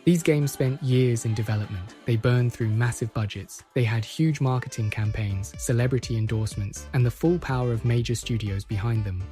These games spent years in development. They burned through massive budgets. They had huge marketing campaigns, celebrity endorsements, and the full power of major studios behind them.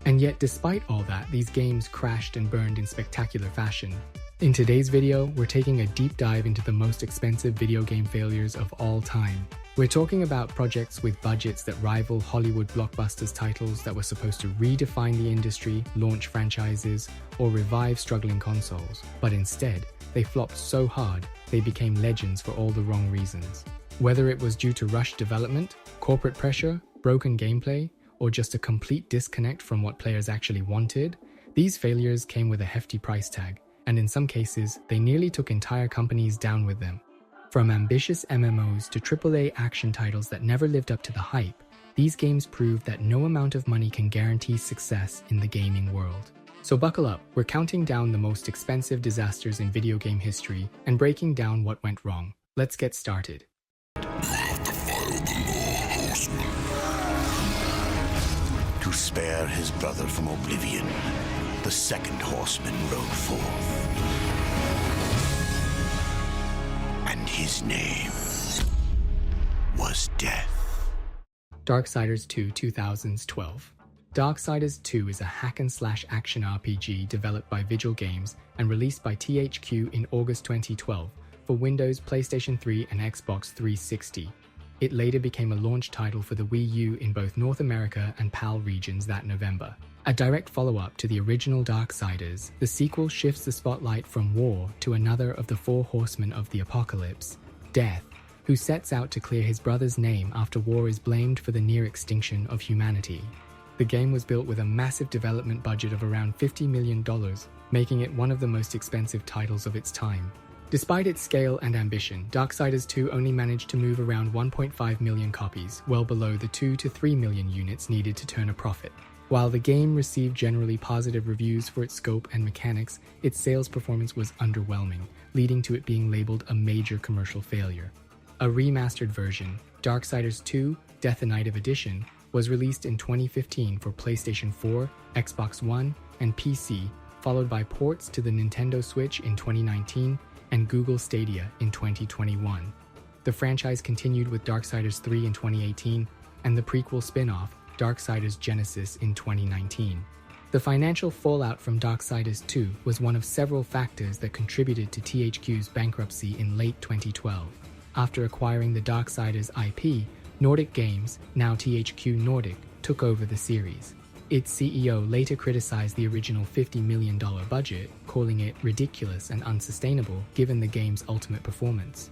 And yet, despite all that, these games crashed and burned in spectacular fashion. In today's video, we're taking a deep dive into the most expensive video game failures of all time. We're talking about projects with budgets that rival Hollywood blockbusters, titles that were supposed to redefine the industry, launch franchises, or revive struggling consoles. But instead, they flopped so hard, they became legends for all the wrong reasons. Whether it was due to rushed development, corporate pressure, broken gameplay, or just a complete disconnect from what players actually wanted, these failures came with a hefty price tag, and in some cases, they nearly took entire companies down with them. From ambitious MMOs to AAA action titles that never lived up to the hype, these games proved that no amount of money can guarantee success in the gaming world. So buckle up, we're counting down the most expensive disasters in video game history and breaking down what went wrong. Let's get started. To spare his brother from oblivion, the second horseman rode forth. And his name was Death. Darksiders 2 2012. Darksiders 2 is a hack-and-slash action RPG developed by Vigil Games and released by THQ in August 2012 for Windows, PlayStation 3, and Xbox 360. It later became a launch title for the Wii U in both North America and PAL regions that November. A direct follow-up to the original Darksiders, the sequel shifts the spotlight from war to another of the four horsemen of the apocalypse, Death, who sets out to clear his brother's name after war is blamed for the near extinction of humanity. The game was built with a massive development budget of around $50 million, making it one of the most expensive titles of its time. Despite its scale and ambition, Darksiders 2 only managed to move around 1.5 million copies, well below the 2 to 3 million units needed to turn a profit. While the game received generally positive reviews for its scope and mechanics, its sales performance was underwhelming, leading to it being labeled a major commercial failure. A remastered version, Darksiders 2 Definitive Edition, was released in 2015 for PlayStation 4, Xbox One, and PC, followed by ports to the Nintendo Switch in 2019 and Google Stadia in 2021. The franchise continued with Darksiders 3 in 2018 and the prequel spin-off, Darksiders Genesis, in 2019. The financial fallout from Darksiders 2 was one of several factors that contributed to THQ's bankruptcy in late 2012. After acquiring the Darksiders IP, Nordic Games, now THQ Nordic, took over the series. Its CEO later criticized the original $50 million budget, calling it ridiculous and unsustainable given the game's ultimate performance.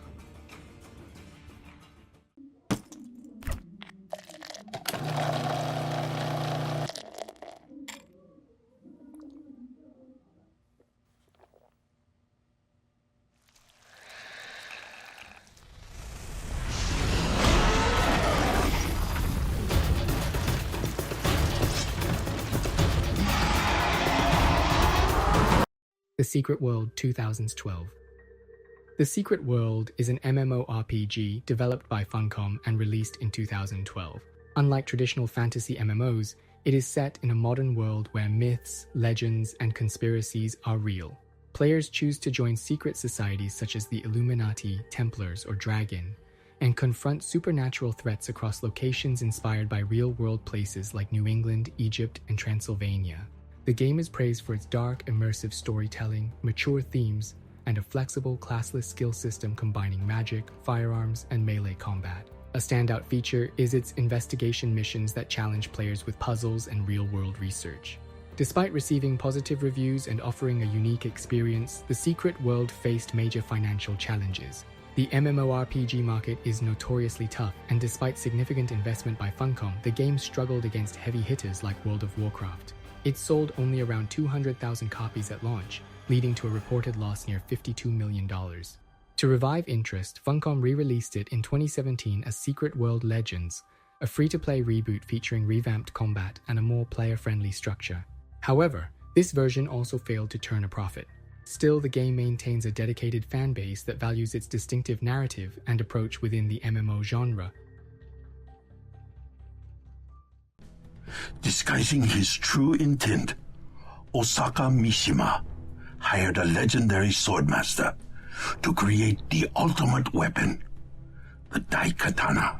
The Secret World 2012. The Secret World is an MMORPG developed by Funcom and released in 2012. Unlike traditional fantasy MMOs, it is set in a modern world where myths, legends, and conspiracies are real. Players choose to join secret societies such as the Illuminati, Templars, or Dragon, and confront supernatural threats across locations inspired by real-world places like New England, Egypt, and Transylvania. The game is praised for its dark, immersive storytelling, mature themes, and a flexible, classless skill system combining magic, firearms, and melee combat. A standout feature is its investigation missions that challenge players with puzzles and real-world research. Despite receiving positive reviews and offering a unique experience, the Secret World faced major financial challenges. The MMORPG market is notoriously tough, and despite significant investment by Funcom, the game struggled against heavy hitters like World of Warcraft. It sold only around 200,000 copies at launch, leading to a reported loss near $52 million. To revive interest, Funcom re-released it in 2017 as Secret World Legends, a free-to-play reboot featuring revamped combat and a more player-friendly structure. However, this version also failed to turn a profit. Still, the game maintains a dedicated fan base that values its distinctive narrative and approach within the MMO genre. Disguising his true intent, Osaka Mishima hired a legendary swordmaster to create the ultimate weapon, the Daikatana.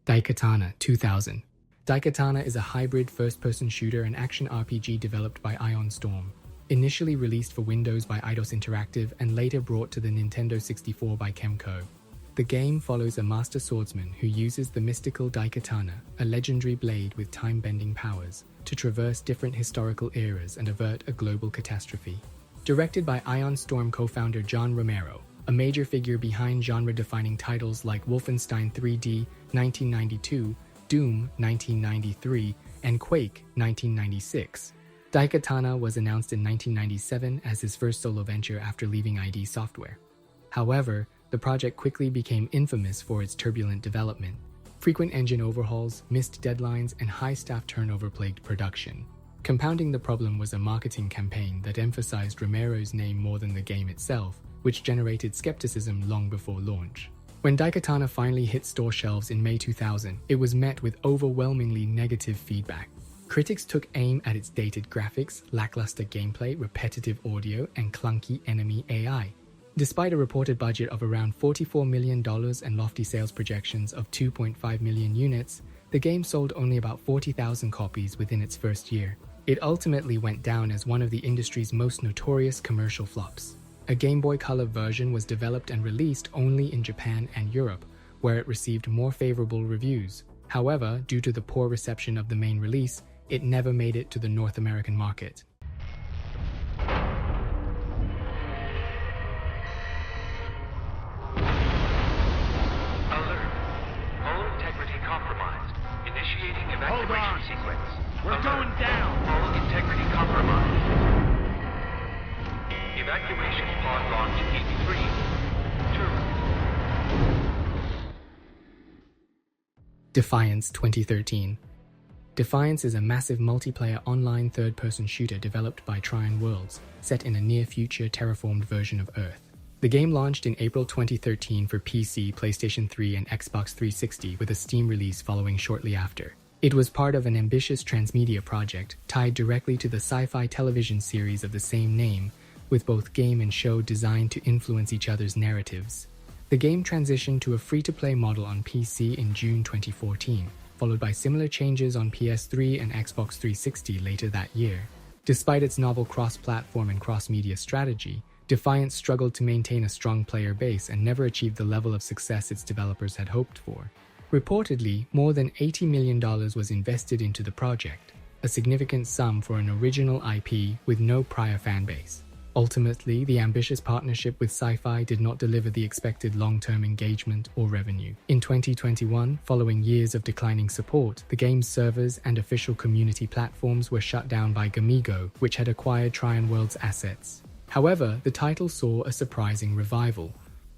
Daikatana 2000. Daikatana is a hybrid first-person shooter and action RPG developed by Ion Storm. Initially released for Windows by Eidos Interactive and later brought to the Nintendo 64 by Kemco. The game follows a master swordsman who uses the mystical Daikatana, a legendary blade with time-bending powers, to traverse different historical eras and avert a global catastrophe. Directed by Ion Storm co-founder John Romero, a major figure behind genre-defining titles like Wolfenstein 3D 1992, Doom 1993, and Quake 1996. Daikatana was announced in 1997 as his first solo venture after leaving ID Software. However, the project quickly became infamous for its turbulent development. Frequent engine overhauls, missed deadlines, and high staff turnover plagued production. Compounding the problem was a marketing campaign that emphasized Romero's name more than the game itself, which generated skepticism long before launch. When Daikatana finally hit store shelves in May 2000, it was met with overwhelmingly negative feedback. Critics took aim at its dated graphics, lackluster gameplay, repetitive audio, and clunky enemy AI. Despite a reported budget of around $44 million and lofty sales projections of 2.5 million units, the game sold only about 40,000 copies within its first year. It ultimately went down as one of the industry's most notorious commercial flops. A Game Boy Color version was developed and released only in Japan and Europe, where it received more favorable reviews. However, due to the poor reception of the main release, it never made it to the North American market. We're going down! Hull integrity compromised. Evacuation pod launch E3. 2. Defiance 2013. Defiance is a massive multiplayer online third-person shooter developed by Tryon Worlds, set in a near-future terraformed version of Earth. The game launched in April 2013 for PC, PlayStation 3, and Xbox 360 with a Steam release following shortly after. It was part of an ambitious transmedia project tied directly to the sci-fi television series of the same name, with both game and show designed to influence each other's narratives. The game transitioned to a free-to-play model on PC in June 2014, followed by similar changes on PS3 and Xbox 360 later that year. Despite its novel cross-platform and cross-media strategy, Defiance struggled to maintain a strong player base and never achieved the level of success its developers had hoped for. Reportedly, more than $80 million was invested into the project, a significant sum for an original IP with no prior fanbase. Ultimately, the ambitious partnership with Sci-Fi did not deliver the expected long-term engagement or revenue. In 2021, following years of declining support, the game's servers and official community platforms were shut down by Gamigo, which had acquired Tryon Worlds' assets. However, the title saw a surprising revival.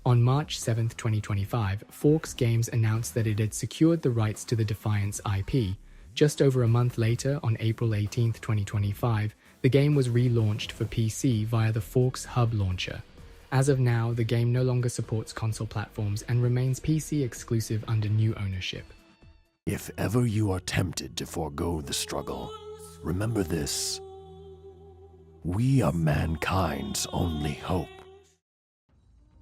On March 7, 2025, Forks Games announced that it had secured the rights to the Defiance IP. Just over a month later, on April 18, 2025, the game was relaunched for PC via the Forks Hub launcher. As of now, the game no longer supports console platforms and remains PC exclusive under new ownership. If ever you are tempted to forego the struggle, remember this. We are mankind's only hope.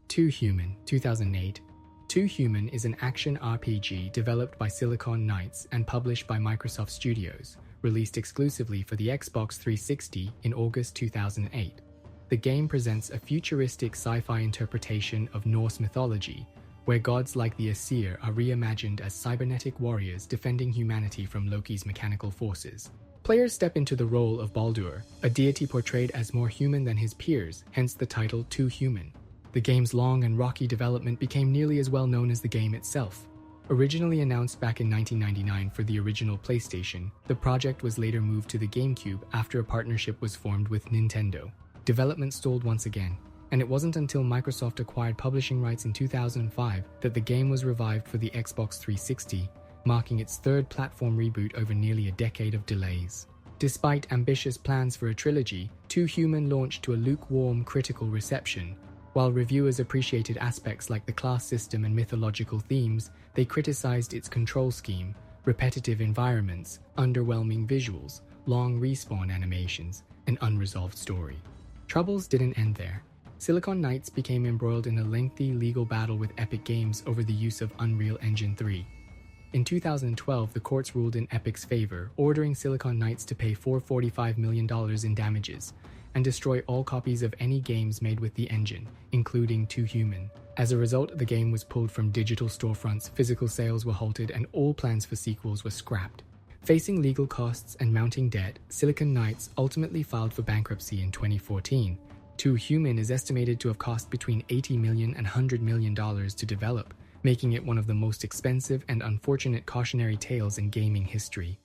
Too Human 2008. Too Human is an action RPG developed by Silicon Knights and published by Microsoft Studios, released exclusively for the Xbox 360 in August 2008. The game presents a futuristic sci-fi interpretation of Norse mythology, where gods like the Aesir are reimagined as cybernetic warriors defending humanity from Loki's mechanical forces. Players step into the role of Baldur, a deity portrayed as more human than his peers, hence the title Too Human. The game's long and rocky development became nearly as well known as the game itself. Originally announced back in 1999 for the original PlayStation, the project was later moved to the GameCube after a partnership was formed with Nintendo. Development stalled once again, and it wasn't until Microsoft acquired publishing rights in 2005 that the game was revived for the Xbox 360, marking its third platform reboot over nearly a decade of delays. Despite ambitious plans for a trilogy, Too Human launched to a lukewarm critical reception. While reviewers appreciated aspects like the class system and mythological themes, they criticized its control scheme, repetitive environments, underwhelming visuals, long respawn animations, and unresolved story. Troubles didn't end there. Silicon Knights became embroiled in a lengthy legal battle with Epic Games over the use of Unreal Engine 3. In 2012, the courts ruled in Epic's favor, ordering Silicon Knights to pay $445 million in damages and destroy all copies of any games made with the engine, including 2 Human. As a result, the game was pulled from digital storefronts, physical sales were halted, and all plans for sequels were scrapped. Facing legal costs and mounting debt, Silicon Knights ultimately filed for bankruptcy in 2014. 2 Human is estimated to have cost between $80 million and $100 million to develop, making it one of the most expensive and unfortunate cautionary tales in gaming history.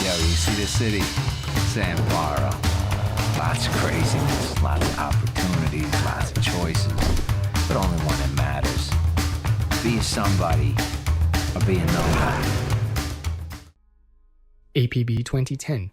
Yo, you see the city? San Paro. Lots of craziness, lots of opportunities, lots of choices, but only one that matters. Being somebody or being nobody. APB 2010.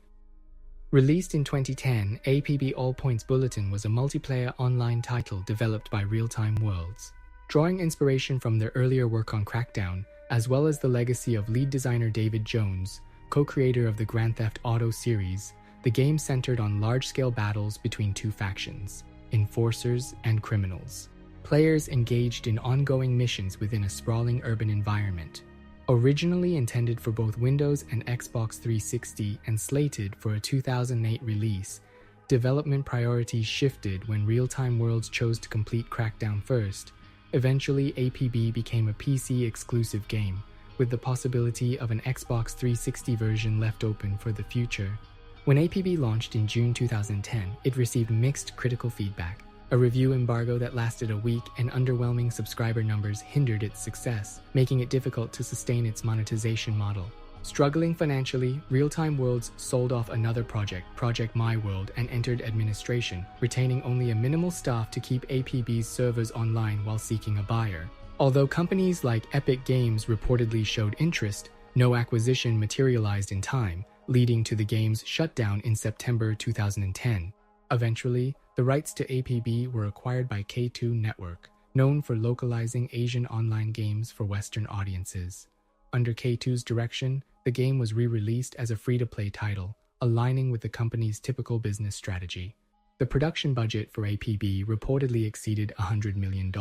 Released in 2010, APB All Points Bulletin was a multiplayer online title developed by Real-Time Worlds. Drawing inspiration from their earlier work on Crackdown, as well as the legacy of lead designer David Jones, co-creator of the Grand Theft Auto series, the game centered on large-scale battles between 2 factions, enforcers and criminals. Players engaged in ongoing missions within a sprawling urban environment. Originally intended for both Windows and Xbox 360 and slated for a 2008 release, development priorities shifted when Real-Time Worlds chose to complete Crackdown first. Eventually, APB became a PC-exclusive game, with the possibility of an Xbox 360 version left open for the future. When APB launched in June 2010, it received mixed critical feedback. A review embargo that lasted a week and underwhelming subscriber numbers hindered its success, making it difficult to sustain its monetization model. Struggling financially, Real-Time Worlds sold off another project, Project My World, and entered administration, retaining only a minimal staff to keep APB's servers online while seeking a buyer. Although companies like Epic Games reportedly showed interest, no acquisition materialized in time, leading to the game's shutdown in September 2010. Eventually, the rights to APB were acquired by K2 Network, known for localizing Asian online games for Western audiences. Under K2's direction, the game was re-released as a free-to-play title, aligning with the company's typical business strategy. The production budget for APB reportedly exceeded $100 million.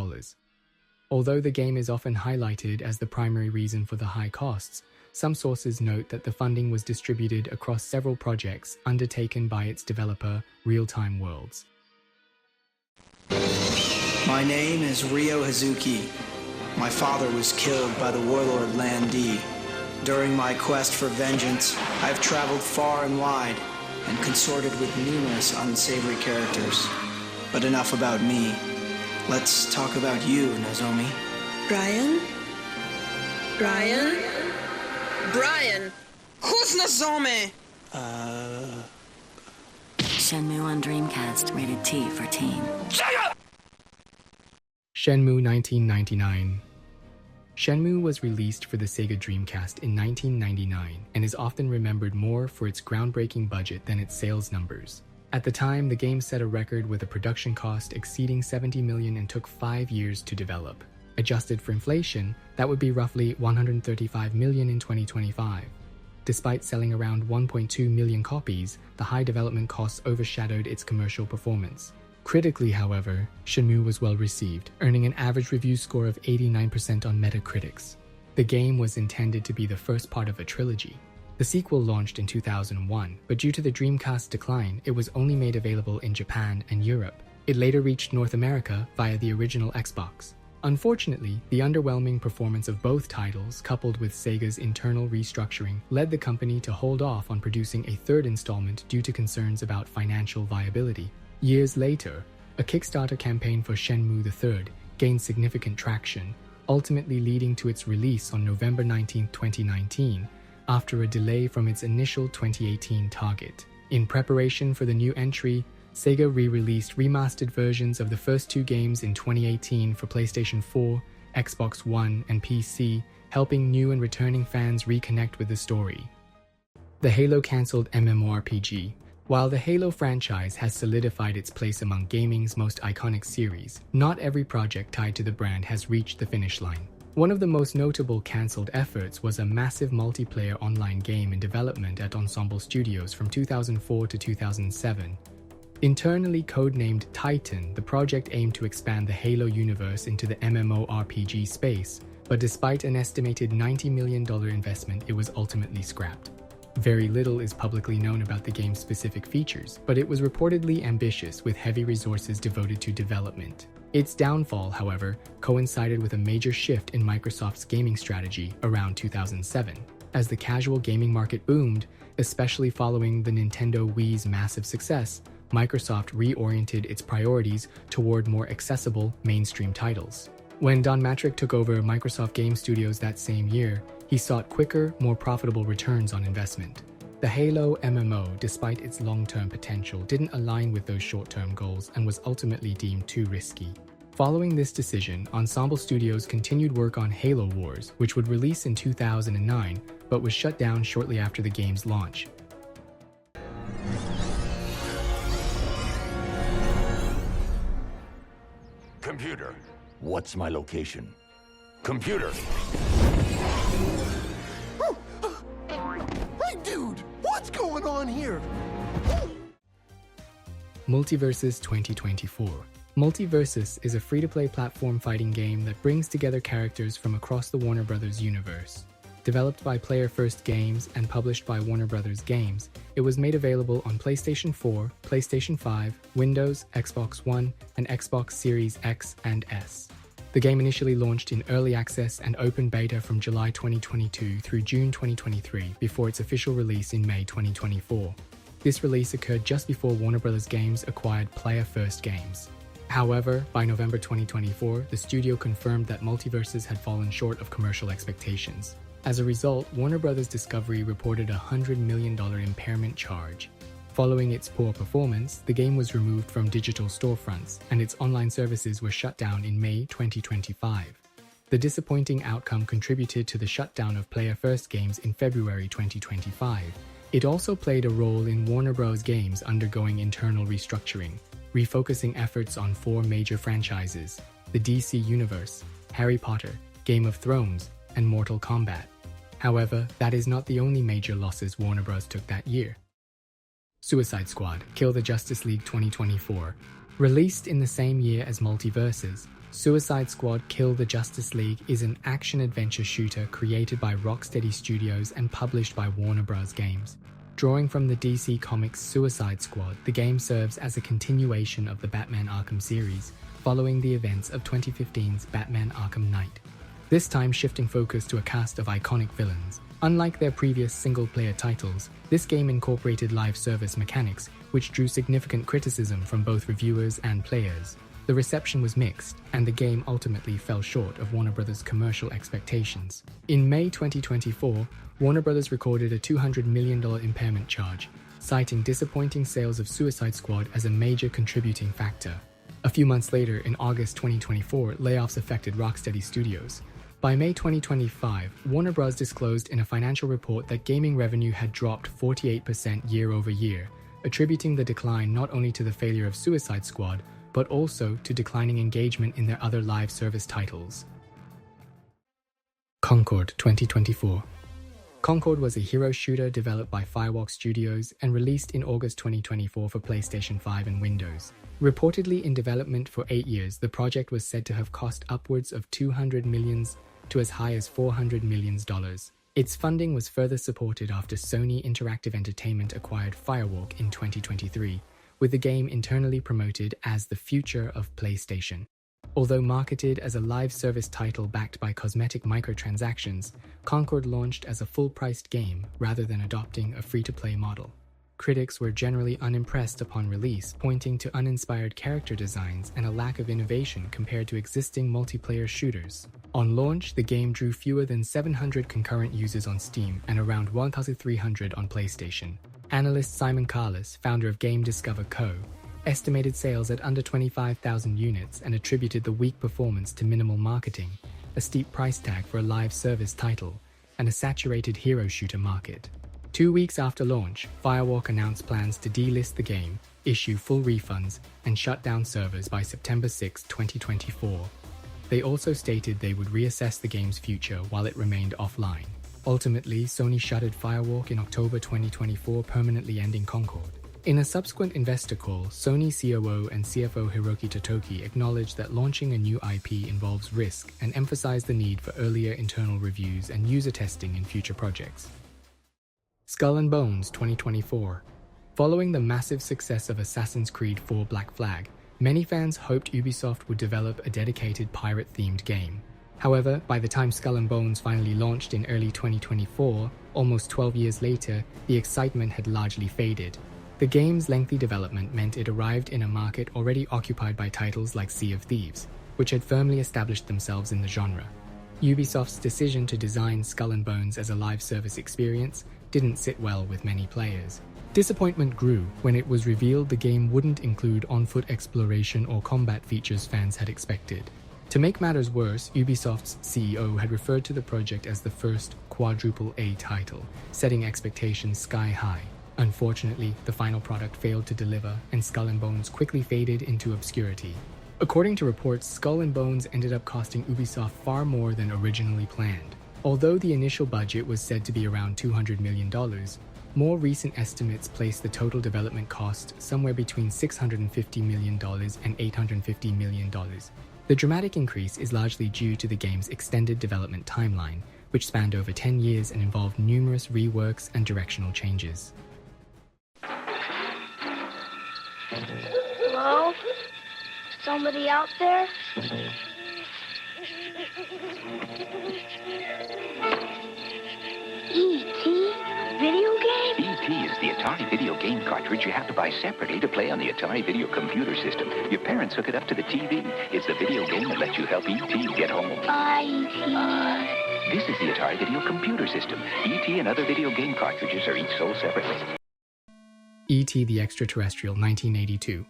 Although the game is often highlighted as the primary reason for the high costs, some sources note that the funding was distributed across several projects undertaken by its developer, Real-Time Worlds. My name is Ryo Hazuki. My father was killed by the warlord Lan Di. During my quest for vengeance, I've traveled far and wide and consorted with numerous unsavory characters. But enough about me. Let's talk about you, Nozomi. Brian? Brian? Brian! Who's Nozomi? Shenmue on Dreamcast, rated T for teen. Shenmue 1999. Shenmue was released for the Sega Dreamcast in 1999 and is often remembered more for its groundbreaking budget than its sales numbers. At the time, the game set a record with a production cost exceeding $70 million and took 5 years to develop. Adjusted for inflation, that would be roughly $135 million in 2025. Despite selling around 1.2 million copies, the high development costs overshadowed its commercial performance. Critically, however, Shenmue was well received, earning an average review score of 89% on Metacritic. The game was intended to be the first part of a trilogy. The sequel launched in 2001, but due to the Dreamcast's decline, it was only made available in Japan and Europe. It later reached North America via the original Xbox. Unfortunately, the underwhelming performance of both titles, coupled with Sega's internal restructuring, led the company to hold off on producing a third installment due to concerns about financial viability. Years later, a Kickstarter campaign for Shenmue III gained significant traction, ultimately leading to its release on November 19, 2019, after a delay from its initial 2018 target. In preparation for the new entry, Sega re-released remastered versions of the first 2 games in 2018 for PlayStation 4, Xbox One, and PC, helping new and returning fans reconnect with the story. The Halo cancelled MMORPG. While the Halo franchise has solidified its place among gaming's most iconic series, not every project tied to the brand has reached the finish line. One of the most notable cancelled efforts was a massive multiplayer online game in development at Ensemble Studios from 2004 to 2007. Internally codenamed Titan, the project aimed to expand the Halo universe into the MMORPG space, but despite an estimated $90 million investment, it was ultimately scrapped. Very little is publicly known about the game's specific features, but it was reportedly ambitious with heavy resources devoted to development. Its downfall, however, coincided with a major shift in Microsoft's gaming strategy around 2007. As the casual gaming market boomed, especially following the Nintendo Wii's massive success, Microsoft reoriented its priorities toward more accessible, mainstream titles. When Don Mattrick took over Microsoft Game Studios that same year, he sought quicker, more profitable returns on investment. The Halo MMO, despite its long-term potential, didn't align with those short-term goals and was ultimately deemed too risky. Following this decision, Ensemble Studios continued work on Halo Wars, which would release in 2009, but was shut down shortly after the game's launch. Computer, what's my location? Computer! Hey, dude! What's going on here? Multiversus 2024. Multiversus is a free-to-play platform fighting game that brings together characters from across the Warner Bros. Universe. Developed by Player First Games and published by Warner Bros. Games, it was made available on PlayStation 4, PlayStation 5, Windows, Xbox One, and Xbox Series X and S. The game initially launched in early access and open beta from July 2022 through June 2023 before its official release in May 2024. This release occurred just before Warner Bros. Games acquired Player First Games. However, by November 2024, the studio confirmed that Multiversus had fallen short of commercial expectations. As a result, Warner Bros. Discovery reported a $100 million impairment charge. Following its poor performance, the game was removed from digital storefronts, and its online services were shut down in May 2025. The disappointing outcome contributed to the shutdown of Player First Games in February 2025. It also played a role in Warner Bros. Games undergoing internal restructuring, refocusing efforts on 4 major franchises: the DC Universe, Harry Potter, Game of Thrones, and Mortal Kombat. However, that is not the only major losses Warner Bros. Took that year. Suicide Squad: Kill the Justice League 2024. Released in the same year as Multiversus, Suicide Squad: Kill the Justice League is an action-adventure shooter created by Rocksteady Studios and published by Warner Bros. Games. Drawing from the DC Comics Suicide Squad, the game serves as a continuation of the Batman Arkham series, following the events of 2015's Batman Arkham Knight. This time shifting focus to a cast of iconic villains. Unlike their previous single-player titles, this game incorporated live service mechanics, which drew significant criticism from both reviewers and players. The reception was mixed, and the game ultimately fell short of Warner Bros.' commercial expectations. In May 2024, Warner Bros. Recorded a $200 million impairment charge, citing disappointing sales of Suicide Squad as a major contributing factor. A few months later, in August 2024, layoffs affected Rocksteady Studios. By May 2025, Warner Bros. Disclosed in a financial report that gaming revenue had dropped 48% year over year, attributing the decline not only to the failure of Suicide Squad, but also to declining engagement in their other live service titles. Concord 2024. Concord was a hero shooter developed by Firewalk Studios and released in August 2024 for PlayStation 5 and Windows. Reportedly in development for 8 years, the project was said to have cost upwards of $200 million to as high as $400 million. Its funding was further supported after Sony Interactive Entertainment acquired Firewalk in 2023, with the game internally promoted as the future of PlayStation. Although marketed as a live service title backed by cosmetic microtransactions, Concord launched as a full-priced game rather than adopting a free-to-play model. Critics were generally unimpressed upon release, pointing to uninspired character designs and a lack of innovation compared to existing multiplayer shooters. On launch, the game drew fewer than 700 concurrent users on Steam and around 1,300 on PlayStation. Analyst Simon Carlis, founder of Game Discover Co., estimated sales at under 25,000 units and attributed the weak performance to minimal marketing, a steep price tag for a live service title, and a saturated hero shooter market. 2 weeks after launch, Firewalk announced plans to delist the game, issue full refunds, and shut down servers by September 6, 2024. They also stated they would reassess the game's future while it remained offline. Ultimately, Sony shuttered Firewalk in October 2024, permanently ending Concord. In a subsequent investor call, Sony COO and CFO Hiroki Totoki acknowledged that launching a new IP involves risk and emphasized the need for earlier internal reviews and user testing in future projects. Skull and Bones 2024. Following the massive success of Assassin's Creed 4 Black Flag, many fans hoped Ubisoft would develop a dedicated pirate-themed game. However, by the time Skull and Bones finally launched in early 2024, almost 12 years later, the excitement had largely faded. The game's lengthy development meant it arrived in a market already occupied by titles like Sea of Thieves, which had firmly established themselves in the genre. Ubisoft's decision to design Skull and Bones as a live service experience didn't sit well with many players. Disappointment grew when it was revealed the game wouldn't include on-foot exploration or combat features fans had expected. To make matters worse, Ubisoft's CEO had referred to the project as the first quadruple A title, setting expectations sky high. Unfortunately, the final product failed to deliver, and Skull and Bones quickly faded into obscurity. According to reports, Skull and Bones ended up costing Ubisoft far more than originally planned. Although the initial budget was said to be around $200 million, more recent estimates place the total development cost somewhere between $650 million and $850 million. The dramatic increase is largely due to the game's extended development timeline, which spanned over 10 years and involved numerous reworks and directional changes. Hello? Somebody out there? E.T.? Video game? E.T. is the Atari video game cartridge you have to buy separately to play on the Atari video computer system. Your parents hook it up to the TV. It's the video game that lets you help E.T. get home. Bye, E.T. This is the Atari video computer system. E.T. and other video game cartridges are each sold separately. E.T. the Extraterrestrial, 1982.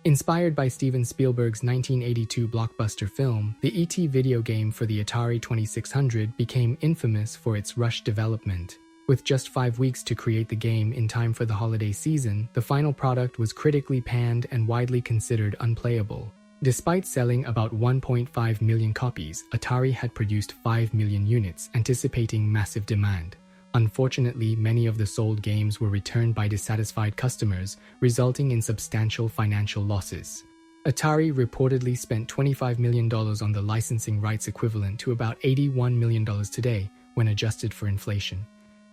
Inspired by Steven Spielberg's 1982 blockbuster film, the E.T. video game for the Atari 2600 became infamous for its rushed development. With just 5 weeks to create the game in time for the holiday season, the final product was critically panned and widely considered unplayable. Despite selling about 1.5 million copies, Atari had produced 5 million units, anticipating massive demand. Unfortunately, many of the sold games were returned by dissatisfied customers, resulting in substantial financial losses. Atari reportedly spent $25 million on the licensing rights, equivalent to about $81 million today, when adjusted for inflation.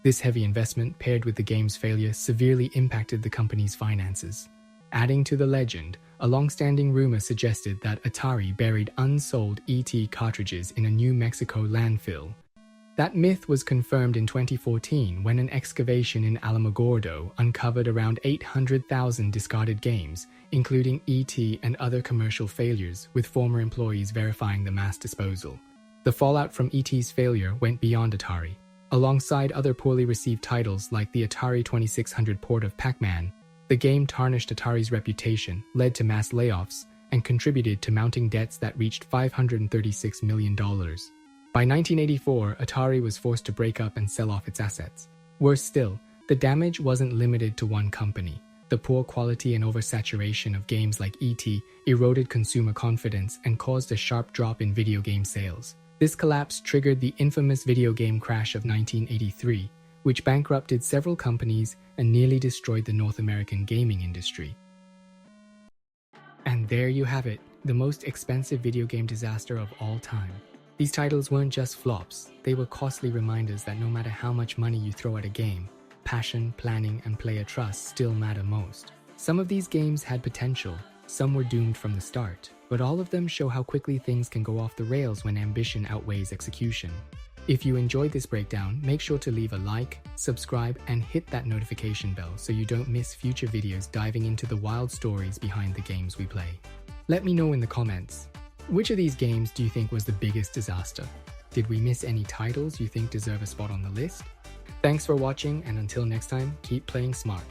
This heavy investment, paired with the game's failure, severely impacted the company's finances. Adding to the legend, a long-standing rumor suggested that Atari buried unsold E.T. cartridges in a New Mexico landfill. That myth was confirmed in 2014 when an excavation in Alamogordo uncovered around 800,000 discarded games, including E.T. and other commercial failures, with former employees verifying the mass disposal. The fallout from E.T.'s failure went beyond Atari. Alongside other poorly received titles like the Atari 2600 port of Pac-Man, the game tarnished Atari's reputation, led to mass layoffs, and contributed to mounting debts that reached $536 million. By 1984, Atari was forced to break up and sell off its assets. Worse still, the damage wasn't limited to one company. The poor quality and oversaturation of games like E.T. eroded consumer confidence and caused a sharp drop in video game sales. This collapse triggered the infamous video game crash of 1983, which bankrupted several companies and nearly destroyed the North American gaming industry. And there you have it, the most expensive video game disaster of all time. These titles weren't just flops, they were costly reminders that no matter how much money you throw at a game, passion, planning, and player trust still matter most. Some of these games had potential, some were doomed from the start, but all of them show how quickly things can go off the rails when ambition outweighs execution. If you enjoyed this breakdown, make sure to leave a like, subscribe, and hit that notification bell so you don't miss future videos diving into the wild stories behind the games we play. Let me know in the comments, which of these games do you think was the biggest disaster? Did we miss any titles you think deserve a spot on the list? Thanks for watching, and until next time, keep playing smart.